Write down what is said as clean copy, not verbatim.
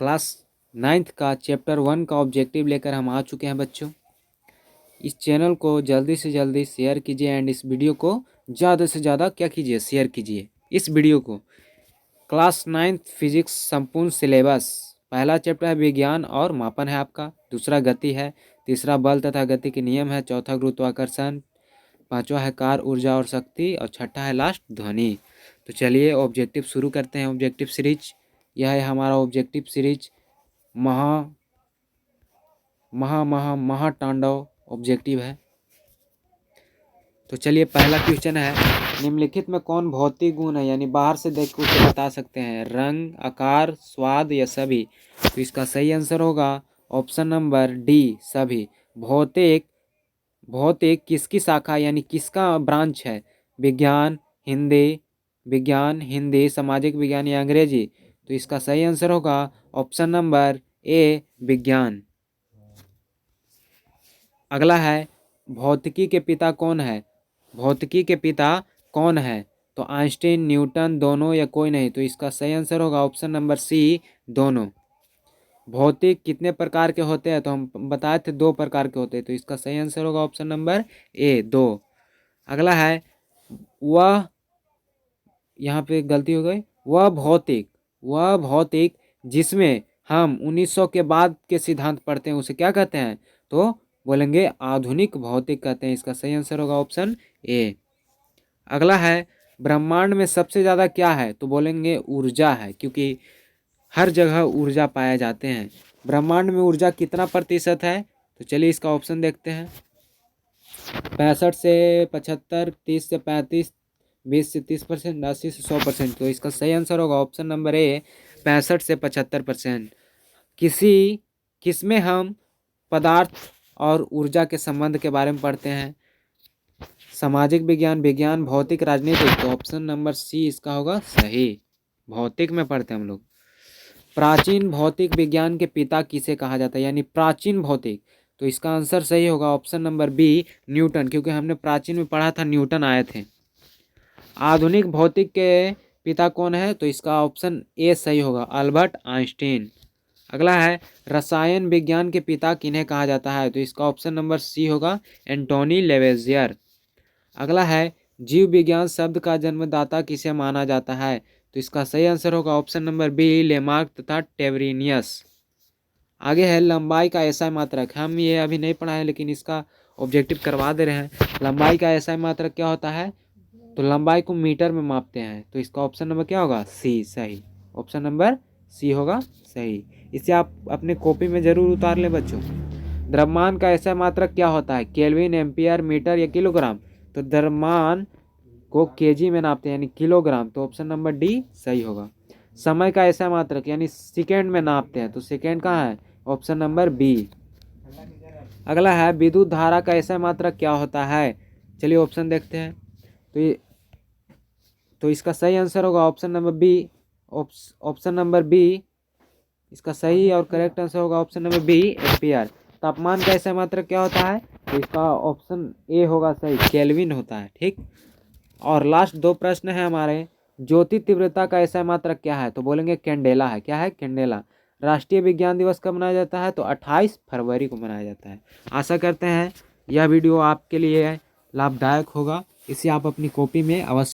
Class 9th का chapter 1 का objective लेकर हम आ चुके हैं बच्चों। इस चैनल को जल्दी से जल्दी शेयर कीजिए एंड इस वीडियो को ज़्यादा से ज़्यादा क्या कीजिए, शेयर कीजिए इस वीडियो को। क्लास 9th फिजिक्स संपूर्ण सिलेबस, पहला चैप्टर है विज्ञान और मापन है आपका, दूसरा गति है, तीसरा बल तथा गति के नियम है, चौथा गुरुत्वाकर्षण, पांचवा है कार्य, ऊर्जा और शक्ति, और छठा है लास्ट ध्वनि। तो चलिए ऑब्जेक्टिव शुरू करते हैं। ऑब्जेक्टिव सीरीज, यह है हमारा ऑब्जेक्टिव सीरीज महातांडव ऑब्जेक्टिव है। तो चलिए पहला क्वेश्चन है, निम्नलिखित में कौन भौतिक गुण है, यानी बाहर से देख कर उसे बता सकते हैं, रंग, आकार, स्वाद या सभी। तो इसका सही आंसर होगा ऑप्शन नंबर डी, सभी। भौतिक भौतिक किसकी शाखा यानी किसका ब्रांच है, विज्ञान, हिंदी, सामाजिक विज्ञान या अंग्रेजी। तो इसका सही आंसर होगा ऑप्शन नंबर ए, विज्ञान। अगला है, भौतिकी के पिता कौन है, भौतिकी के पिता कौन है। तो आइंस्टीन, न्यूटन, दोनों या कोई नहीं। तो इसका सही आंसर होगा ऑप्शन नंबर सी, दोनों। भौतिक कितने प्रकार के होते हैं, तो हम बताए थे 2 प्रकार के होते हैं। तो इसका सही आंसर होगा ऑप्शन नंबर ए, 2। अगला है, वह, यहाँ पे गलती हो गई, वह भौतिक जिसमें हम 1900 के बाद के सिद्धांत पढ़ते हैं उसे क्या कहते हैं, तो बोलेंगे आधुनिक भौतिक कहते हैं। इसका सही आंसर होगा ऑप्शन ए। अगला है, ब्रह्मांड में सबसे ज़्यादा क्या है, तो बोलेंगे ऊर्जा है, क्योंकि हर जगह ऊर्जा पाए जाते हैं। ब्रह्मांड में ऊर्जा कितना प्रतिशत है, तो चलिए इसका ऑप्शन देखते हैं। 65 से 75, 30 से 35, 20 से 30%, 80 से 100%। तो इसका सही आंसर होगा ऑप्शन नंबर ए, 65 से 75%। किसमें हम पदार्थ और ऊर्जा के संबंध के बारे में पढ़ते हैं, सामाजिक विज्ञान, भौतिक, राजनीतिक। तो ऑप्शन नंबर सी इसका होगा सही, भौतिक में पढ़ते हैं हम लोग। प्राचीन भौतिक विज्ञान के पिता किसे कहा जाता है, यानी प्राचीन भौतिक। तो इसका आंसर सही होगा ऑप्शन नंबर बी, न्यूटन, क्योंकि हमने प्राचीन में पढ़ा था, न्यूटन आए थे। आधुनिक भौतिक के पिता कौन है, तो इसका ऑप्शन ए सही होगा, अल्बर्ट आइंस्टीन। अगला है, रसायन विज्ञान के पिता किन्हें कहा जाता है, तो इसका ऑप्शन नंबर सी होगा, एंटोनी लेवेजियर। अगला है, जीव विज्ञान शब्द का जन्मदाता किसे माना जाता है, तो इसका सही आंसर होगा ऑप्शन नंबर बी, लेमार्क तथा टेवरिनियस। आगे है, लंबाई का एसआई मात्रक, हम ये अभी नहीं पढ़ा है लेकिन इसका ऑब्जेक्टिव करवा दे रहे हैं। लंबाई का एसआई मात्रक क्या होता है, तो लंबाई को मीटर में मापते हैं। तो इसका ऑप्शन नंबर क्या होगा, सी, सही। ऑप्शन नंबर सी होगा सही। इसे आप अपने कॉपी में जरूर उतार लें बच्चों। द्रव्यमान का एसआई मात्रक क्या होता है, केल्विन, एम्पियर, मीटर या किलोग्राम। तो द्रव्यमान को केजी में नापते हैं, यानी किलोग्राम। तो ऑप्शन नंबर डी सही होगा। समय का ऐसा मात्रक यानी सेकेंड में नापते हैं, तो सेकेंड कहाँ है, ऑप्शन नंबर बी। अगला है, विद्युत धारा का ऐसा मात्रक क्या होता है, चलिए ऑप्शन देखते हैं। तो इसका सही आंसर होगा option number B, option number B इसका सही और करेक्ट आंसर होगा ऑप्शन नंबर बी, एम्पियर। तापमान का ऐसा मात्रक क्या होता है, तो इसका ऑप्शन ए होगा सही, केल्विन होता है, ठीक। और लास्ट 2 प्रश्न है हमारे, ज्योति तीव्रता का ऐसा मात्रक क्या है, तो बोलेंगे कैंडेला है। क्या है, कैंडेला। राष्ट्रीय विज्ञान दिवस कब मनाया जाता है, तो 28 फरवरी को मनाया जाता है। आशा करते हैं यह वीडियो आपके लिए लाभदायक होगा, इसे आप अपनी कॉपी में अवश्य